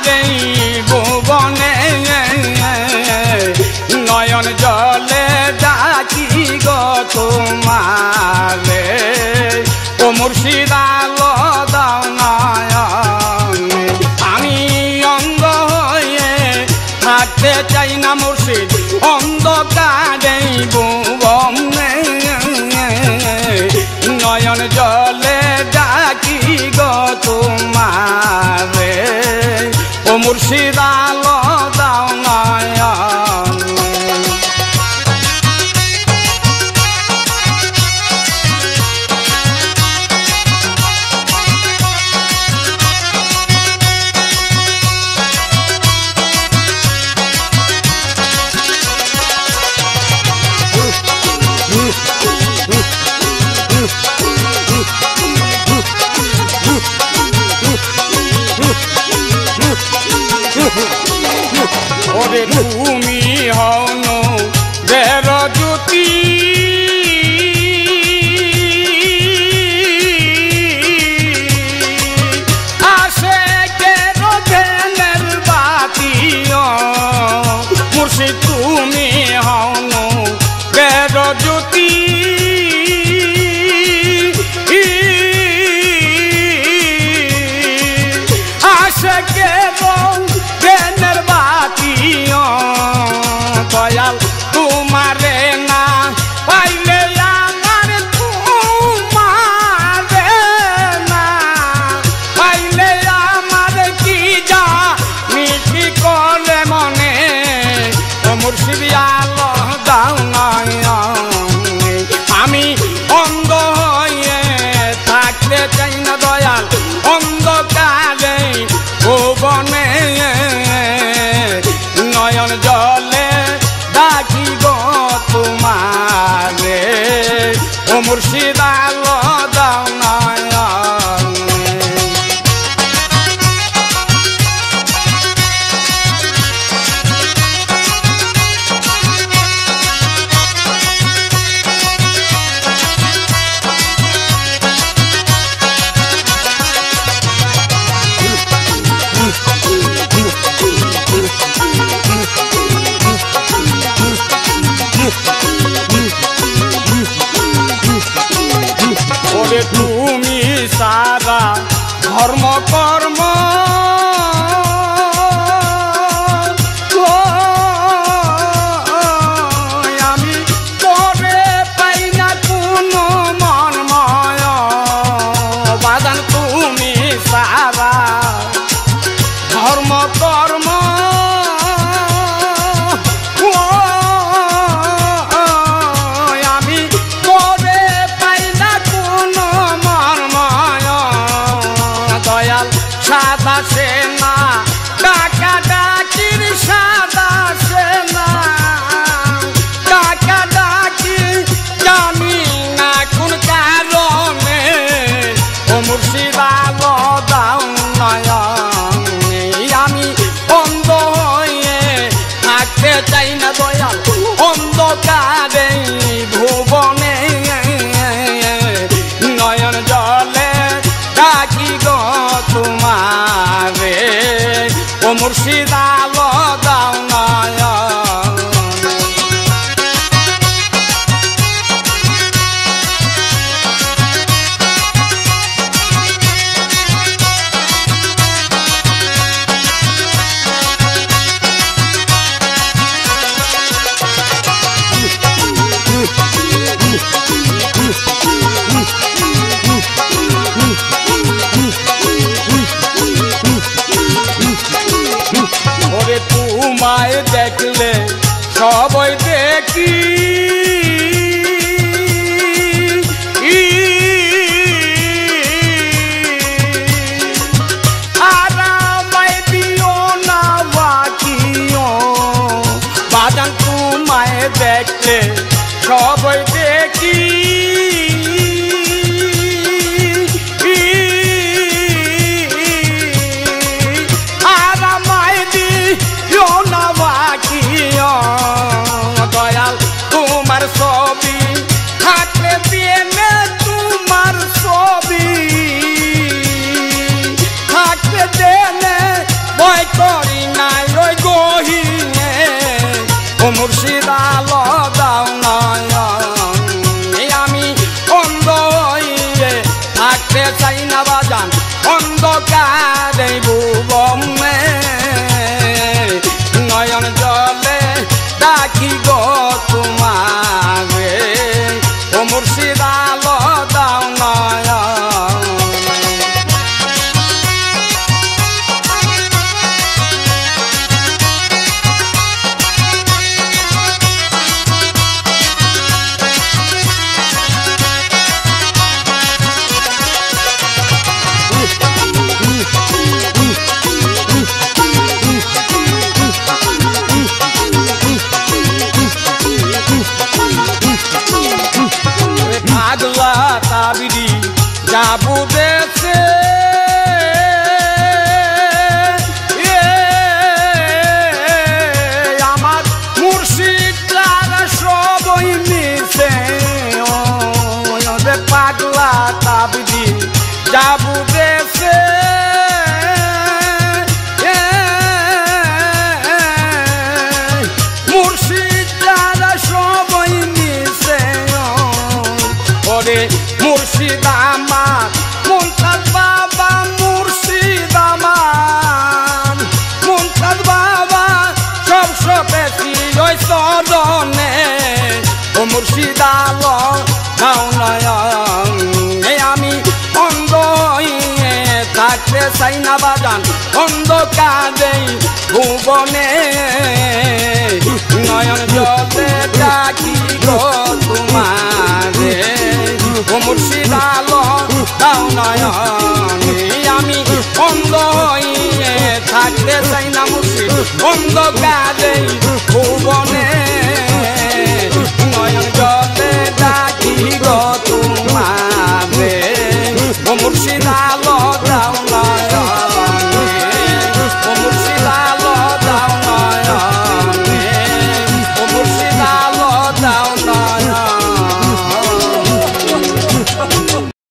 কারে ভুবনে নয়ন জলে ডাকি গো তোমারে ও মুর্শিদ আলো দাও নয়নে আমি অন্ধ হয়ে থাকতে চাই না মুর্শিদ অন্ধকারে ভুবনে নয়ন জলে ডাকি গো তোমারে ও মুর্শিদ আলো দাও নয়নে ওরে তুমি হও বের জ্যোতি আসে কেন ধ্যানের বাতি মুর্শিদ তুমি হও বের জ্যোতি আসে কেন ধ্যানের বাতি দয়াল তোমারে না পাইলে আমার তোমারে না পাইলে আমার কি যা মিষ্টি করলে মনে ও মুর্শিদ আলো দাও নয়নে আমি অন্ধ হয়ে থাকতে চাই না দয়াল অন্ধকারে ভুবনে নয়ন জলে ডাকি গো তোমারে ও মুর্শিদ আলো দাও নয়নে ওরে তুমি সারা ধর্ম কর্ম আমি করে পাই না কোনো মনময় বাদান তুমি সারা ধর্ম কর্ম আমি করে পাই না কোনো মর্ময় দয়াল সাদা সেনা ডাকা ডাকির সাদা সেনা ডাকা ডাকি জানি না কোন কারণে ও মুর্শিদ আলো দাও নয়নে আমি অন্ধ হয়ে থাকতে চাই না দয়াল অন্ধকারে ভুবনে নয়ন জলে ডাকি গো তোমারে ও মুর্শিদ আলো দাও নয়নে ওরে তোমায় দেখলে সবাই দেখি আর আমায় দিও না বাকিও বাজান তোমায় দেখলে সবাই দেখি দাও নয়ন আমি অন্ধ হয়ে থাকতে চাই না বাজান অন্ধকারে ভুবনে নয়ন জলে ডাকি গো তোমারে ও মুর্শিদ আলম দাও নয়ন আমি অন্ধ হয়ে থাকতে চাই না মুর্শিদ অন্ধকারে ভুবনে নয়ন জলে ডাকি গো তোমারে ও মুর্শিদ